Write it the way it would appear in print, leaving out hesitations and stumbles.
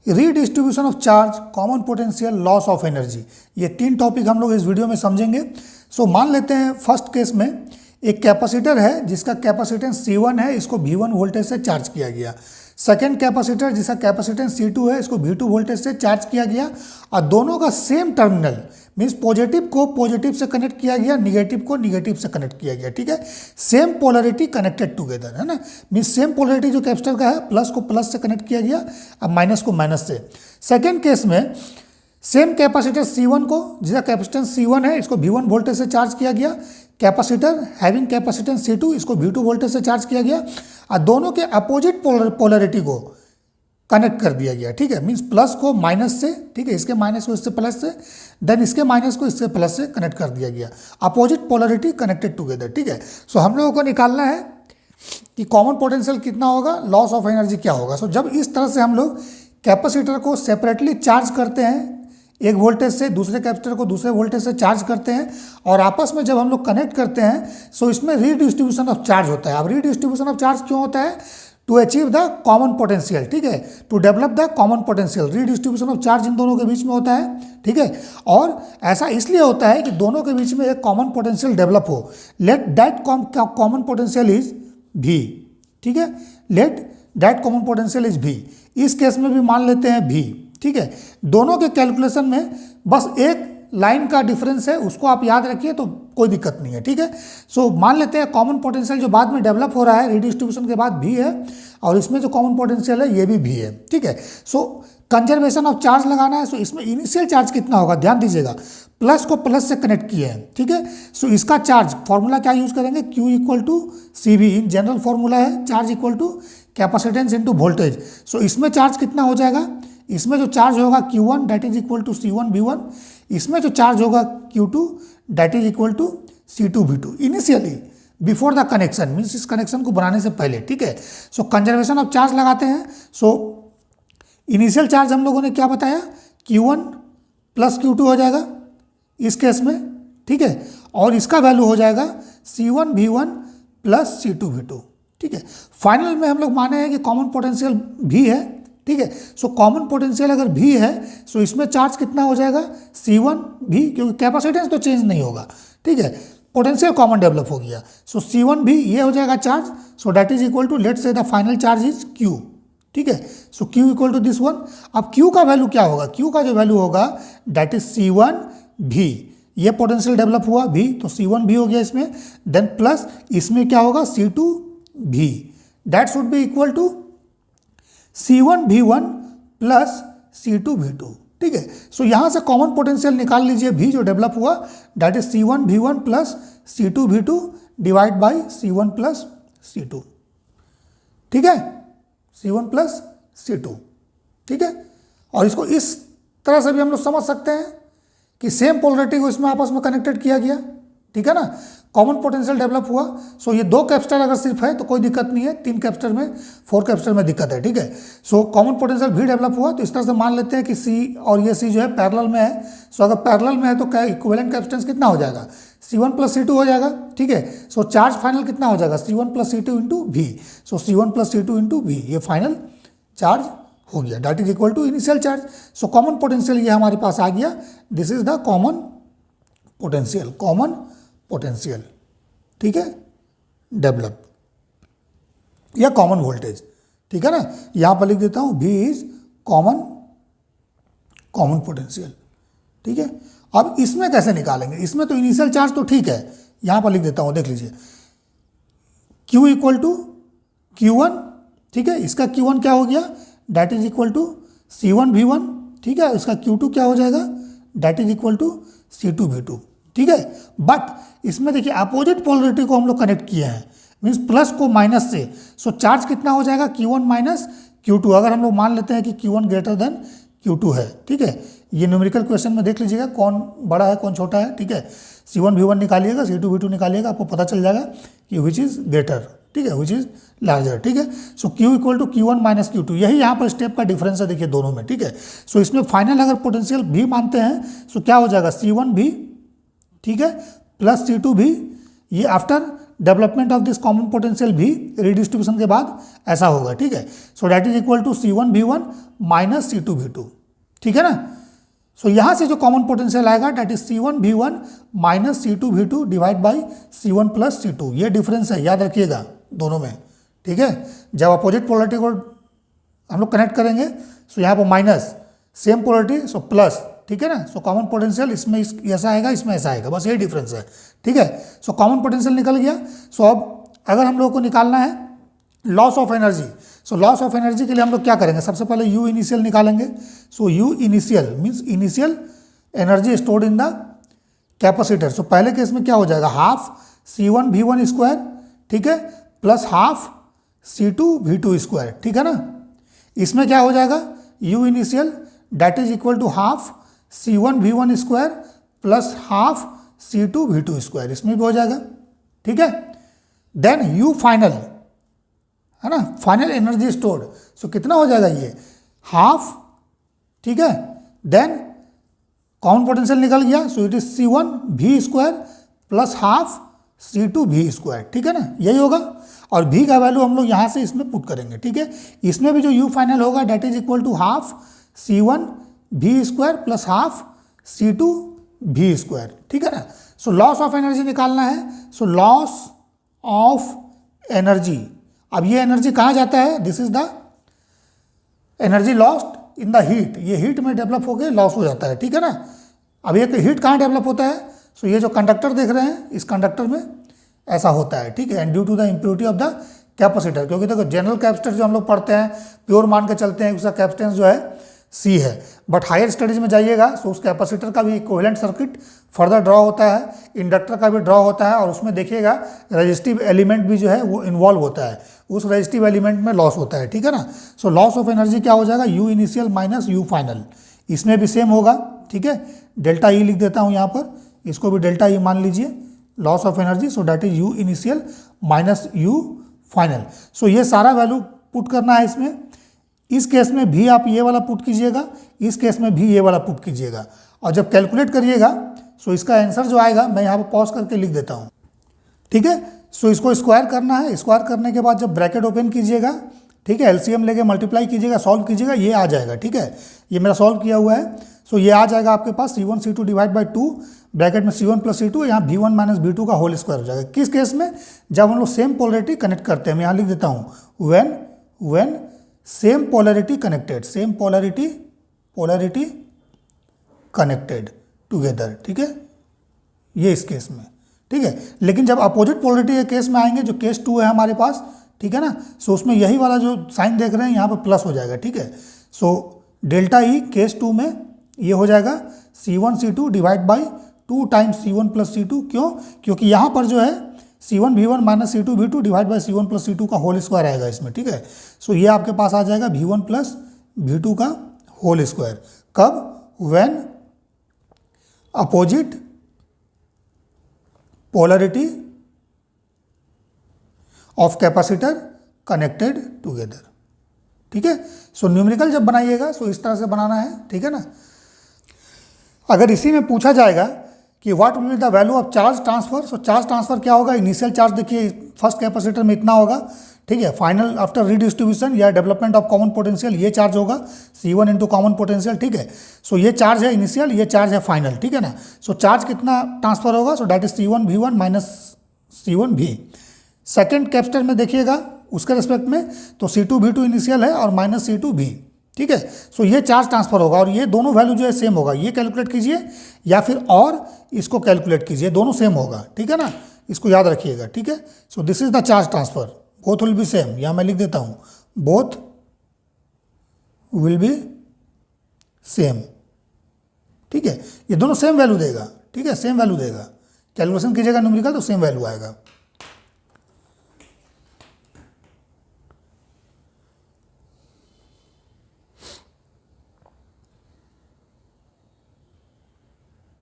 Redistribution of charge, common potential, loss of energy, ये 3 topic हम लोग इस वीडियो में समझेंगे। सो मान लेते हैं फर्स्ट केस में एक कैपेसिटर है जिसका कैपेसिटेंस C1 है, इसको V1 वोल्टेज से चार्ज किया गया। सेकेंड कैपेसिटर जिसका कैपेसिटेंस C2 है, इसको V2 वोल्टेज से चार्ज किया गया और दोनों का सेम टर्मिनल मीन्स पॉजिटिव को पॉजिटिव से कनेक्ट किया गया, निगेटिव को निगेटिव से कनेक्ट किया गया। ठीक है, सेम पोलरिटी कनेक्टेड टुगेदर, है ना। मीन्स सेम पोलरिटी जो कैपेसिटर का है, प्लस को प्लस से कनेक्ट किया गया अब माइनस को माइनस से। सेकेंड केस में सेम कैपेसिटर C1 को, जिसका कैपेसिटेंस C1 है, इसको V1 वोल्टेज से चार्ज किया गया। कैपेसिटर हैविंग कैपेसिटेंस C2, इसको V2 वोल्टेज से चार्ज किया गया और दोनों के अपोजिट पोलरिटी को कनेक्ट कर दिया गया। ठीक है, मीन्स प्लस को माइनस से, ठीक है, इसके माइनस को इससे प्लस से, देन इसके माइनस को इससे प्लस से कनेक्ट कर दिया गया। Opposite polarity connected together. ठीक है, सो हम लोगों को निकालना है कि कॉमन पोटेंशियल कितना होगा, लॉस ऑफ एनर्जी क्या होगा। सो जब इस तरह से हम लोग कैपेसिटर को सेपरेटली चार्ज करते हैं, एक वोल्टेज से दूसरे कैपेसिटर को दूसरे वोल्टेज से चार्ज करते हैं और आपस में जब हम लोग कनेक्ट करते हैं, सो इसमें रीडिस्ट्रीब्यूशन ऑफ चार्ज होता है। अब रीडिस्ट्रीब्यूशन ऑफ चार्ज क्यों होता है? To achieve the common potential. ठीक है, to develop the common potential, redistribution of charge in दोनों के बीच में होता है। ठीक है, और ऐसा इसलिए होता है कि दोनों के बीच में एक कॉमन पोटेंशियल डेवलप हो। Let that common potential is V। ठीक है, let that common potential is V। इस केस में भी मान लेते हैं V। ठीक है, दोनों के कैलकुलेशन में बस एक लाइन का डिफरेंस है, उसको आप याद रखिए तो कोई दिक्कत नहीं है। ठीक है, सो मान लेते हैं कॉमन पोटेंशियल जो बाद में डेवलप हो रहा है रीडिस्ट्रीब्यूशन के बाद V है और इसमें जो कॉमन पोटेंशियल है ये भी V है। ठीक है, सो कंजर्वेशन ऑफ चार्ज लगाना है। सो इसमें इनिशियल चार्ज कितना होगा, ध्यान दीजिएगा, प्लस को प्लस से कनेक्ट किए हैं। ठीक है, सो इसका चार्ज फॉर्मूला क्या यूज करेंगे, Q equal to CV। In general formula है charge equal to capacitance into voltage. So इसमें चार्ज कितना हो जाएगा, इसमें जो चार्ज होगा Q1 that is equal to C1 V1, इसमें जो चार्ज होगा Q2 that is equal to C2 V2 initially before the connection, means इस कनेक्शन को बनाने से पहले। ठीक है, सो कंजर्वेशन ऑफ चार्ज लगाते हैं। सो इनिशियल चार्ज हम लोगों ने क्या बताया, Q1 प्लस Q2 हो जाएगा इस केस में। ठीक है, और इसका वैल्यू हो जाएगा C1 V1 plus C2 V2। ठीक है, फाइनल में हम लोग माने हैं कि कॉमन पोटेंशियल V है। ठीक है, सो कॉमन पोटेंशियल अगर V है, सो इसमें चार्ज कितना हो जाएगा C1 V, क्योंकि कैपेसिटेंस तो चेंज नहीं होगा। ठीक है, पोटेंशियल कॉमन डेवलप हो गया। सो C1 V ये हो जाएगा charge. So that is equal to, let's say the final charge is Q। ठीक है, so Q equal to this one. अब Q का वैल्यू क्या होगा, Q का जो वैल्यू होगा दैट इज C1 V। ये पोटेंशियल डेवलप हुआ V, तो C1 V हो गया इसमें, देन प्लस इसमें क्या होगा C2 V, that should be equal to C1 V1 plus C2 V2। ठीक है, सो यहाँ से कॉमन पोटेंशियल निकाल लीजिए V जो डेवलप हुआ that is C1 V1 plus C2 V2 divide by C1 plus C2। ठीक है, C1 प्लस C2। ठीक है, और इसको इस तरह से भी हम लोग समझ सकते हैं कि सेम पोलरिटी को इसमें आपस में कनेक्टेड किया गया। ठीक है ना, कॉमन पोटेंशियल डेवलप हुआ। सो ये 2 कैपेसिटर अगर सिर्फ है तो कोई दिक्कत नहीं है, 3 कैपेसिटर में 4 कैपेसिटर में दिक्कत है। ठीक है, सो कॉमन पोटेंशियल भी डेवलप हुआ। तो इस तरह से मान लेते हैं कि C और ये C जो है पैरेलल में है। सो अगर पैरेलल में है तो क्या इक्विवेलेंट कैपेसिटेंस कितना हो जाएगा, C1 प्लस C2 हो जाएगा। ठीक है, सो चार्ज फाइनल कितना हो जाएगा, C1 plus C2 into V। So C1 plus C2 into V, ये फाइनल चार्ज हो गया, that is equal to initial charge. So common potential ये हमारे पास आ गया, this is the common potential, common potential. ठीक है, डेवलप या कॉमन वोल्टेज। ठीक है ना, यहां पर लिख देता हूं V इज कॉमन पोटेंशियल। ठीक है, अब इसमें कैसे निकालेंगे, इसमें तो इनिशियल चार्ज तो ठीक है, यहां पर लिख देता हूं, देख लीजिए Q इक्वल टू Q1। ठीक है, इसका Q1 क्या हो गया, that is equal to C1 V1। ठीक है, इसका Q2 क्या हो जाएगा, that is equal to C2 V2। ठीक है, बट इसमें देखिए अपोजिट पोलरिटी को हम लोग कनेक्ट किए हैं, मीन्स प्लस को माइनस से। सो चार्ज कितना हो जाएगा, Q1 माइनस Q2। अगर हम लोग मान लेते हैं कि Q1 ग्रेटर देन Q2 है। ठीक है, ये न्यूमेरिकल क्वेश्चन में देख लीजिएगा कौन बड़ा है कौन छोटा है। ठीक है, C1 V1 निकालिएगा, C2 V2 निकालिएगा, आपको पता चल जाएगा कि विच इज़ ग्रेटर। ठीक है, विच इज़ लार्जर। ठीक है, so Q equal to Q1 minus Q2, यही यहाँ पर स्टेप का डिफरेंस है देखिए दोनों में। ठीक है, सो इसमें फाइनल अगर पोटेंशियल V मानते हैं सो क्या हो जाएगा, C1 V, ठीक है, प्लस C2 V, ये after development of this common potential भी रिडिस्ट्रीब्यूशन के बाद ऐसा होगा, ठीक है। So that is equal to C1V1 minus C2V2, ठीक है ना। सो यहाँ से जो कॉमन पोटेंशियल आएगा that is C1V1 minus C2V2 divide by C1 plus C2, ये डिफरेंस है, याद रखिएगा दोनों में, ठीक है। जब अपोजिट पोलरिटी को हम लोग कनेक्ट करेंगे सो यहाँ पर minus, same polarity so plus, ठीक है ना। सो कॉमन पोटेंशियल इसमें ऐसा आएगा, इसमें ऐसा आएगा, बस यही डिफरेंस है, ठीक है। सो कॉमन पोटेंशियल निकल गया। सो अब अगर हम लोग को निकालना है loss of energy, so loss of energy के लिए हम लोग क्या करेंगे, सबसे पहले यू इनिशियल निकालेंगे। So U initial means initial energy stored in the capacitor. So पहले केस में क्या हो जाएगा, हाफ C1V1 स्क्वायर, ठीक है, प्लस हाफ C2V2 स्क्वायर, ठीक है ना। इसमें क्या हो जाएगा, U initial that is equal to half C1V1 square plus half C2V2 square, इसमें भी हो जाएगा, ठीक है। देन यू फाइनल, है ना, फाइनल एनर्जी स्टोर्ड, सो कितना हो जाएगा ये हाफ, ठीक है। देन कॉमन पोटेंशियल निकल गया, so it is C1V square plus half C2V square, ठीक है ना, यही होगा। और V का वैल्यू हम लोग यहाँ से इसमें पुट करेंगे, ठीक है। इसमें भी जो U फाइनल होगा that is equal to half C1V square plus half C2V square, ठीक है ना। सो लॉस ऑफ एनर्जी निकालना है, सो लॉस ऑफ एनर्जी, अब ये एनर्जी कहाँ जाता है, this is the energy lost in the heat, ये हीट में डेवलप होकर लॉस हो जाता है, ठीक है ना। अब ये हीट कहाँ डेवलप होता है, सो ये जो कंडक्टर देख रहे हैं इस कंडक्टर में ऐसा होता है, ठीक है। And due to the impurity of the capacitor, क्योंकि देखो जनरल कैपेसिटर जो हम लोग पढ़ते हैं प्योर मान के चलते हैं, उसका कैपेसिटेंस जो है C है, बट हायर स्टडीज में जाइएगा तो उस कैपेसिटर का भी इक्विवेलेंट सर्किट फर्दर ड्रॉ होता है, इंडक्टर का भी ड्रॉ होता है, और उसमें देखिएगा रेजिस्टिव एलिमेंट भी जो है वो इन्वॉल्व होता है, उस रेजिस्टिव एलिमेंट में लॉस होता है, ठीक है ना। सो लॉस ऑफ एनर्जी क्या हो जाएगा, U initial minus U final, इसमें भी सेम होगा, ठीक है। डेल्टा ई लिख देता हूँ यहाँ पर, इसको भी डेल्टा ई मान लीजिए, loss of energy, so that is U initial minus U final. So ये सारा वैल्यू पुट करना है इसमें। इस केस में भी आप ये वाला पुट कीजिएगा, इस केस में भी ये वाला पुट कीजिएगा, और जब कैलकुलेट करिएगा सो इसका आंसर जो आएगा मैं यहाँ पर पॉज करके लिख देता हूँ, ठीक है। सो इसको स्क्वायर करना है, स्क्वायर करने के बाद जब ब्रैकेट ओपन कीजिएगा, ठीक है, एलसीएम लेके मल्टीप्लाई कीजिएगा, सॉल्व कीजिएगा, ये आ जाएगा, ठीक है। ये मेरा सॉल्व किया हुआ है, सो ये आ जाएगा आपके पास C1 C2 divide by 2, bracket में C1 प्लस C2, यहाँ V1 माइनस V2 का होल स्क्वायर हो जाएगा। किस केस में, जब हम लोग सेम पोलरिटी कनेक्ट करते हैं, मैं यहाँ लिख देता हूँ when same polarity connected, same polarity connected together, ठीक है, ये इस केस में, ठीक है। लेकिन जब अपोजिट पोलरिटी के केस में आएंगे, जो केस 2 है हमारे पास, ठीक है ना, सो उसमें यही वाला जो साइन देख रहे हैं यहाँ पर प्लस हो जाएगा, ठीक है। सो डेल्टा ई केस 2 में ये हो जाएगा C1 C2 divide by 2 times C1 plus C2, क्यों, क्योंकि यहाँ पर जो है C1V1 minus C2V2 divide by C1 plus C2 का होल स्क्वायर आएगा इसमें, ठीक है। सो ये आपके पास आ जाएगा V1 प्लस V2 का होल स्क्वायर, कब, when opposite polarity of capacitor connected together, ठीक है। सो न्यूमेरिकल जब बनाइएगा सो इस तरह से बनाना है, ठीक है ना। अगर इसी में पूछा जाएगा कि what will be the value of charge transfer, so charge transfer क्या होगा, इनिशियल चार्ज देखिए फर्स्ट कैपेसिटर में इतना होगा, ठीक है, फाइनल आफ्टर रीडिस्ट्रीब्यूशन या डेवलपमेंट ऑफ कॉमन पोटेंशियल ये चार्ज होगा C1 इंटू कॉमन पोटेंशियल, ठीक है। सो ये चार्ज है इनिशियल, ये चार्ज है फाइनल, ठीक है ना। सो चार्ज कितना ट्रांसफर होगा, सो that is C1V1 minus C1V। Second capacitor में देखिएगा उसके रिस्पेक्ट में तो C2V2 इनिशियल है और माइनस C2V, ठीक है। सो ये चार्ज ट्रांसफर होगा और ये दोनों वैल्यू जो है सेम होगा, ये कैलकुलेट कीजिए या फिर और इसको कैलकुलेट कीजिए, दोनों सेम होगा, ठीक है ना, इसको याद रखिएगा, ठीक है। So this is the charge transfer, both will be same, या मैं लिख देता हूँ बोथ विल बी सेम, ठीक है। ये दोनों सेम वैल्यू देगा, ठीक है, सेम वैल्यू देगा, कैलकुलेशन कीजिएगा न्यूमेरिकल तो सेम वैल्यू आएगा।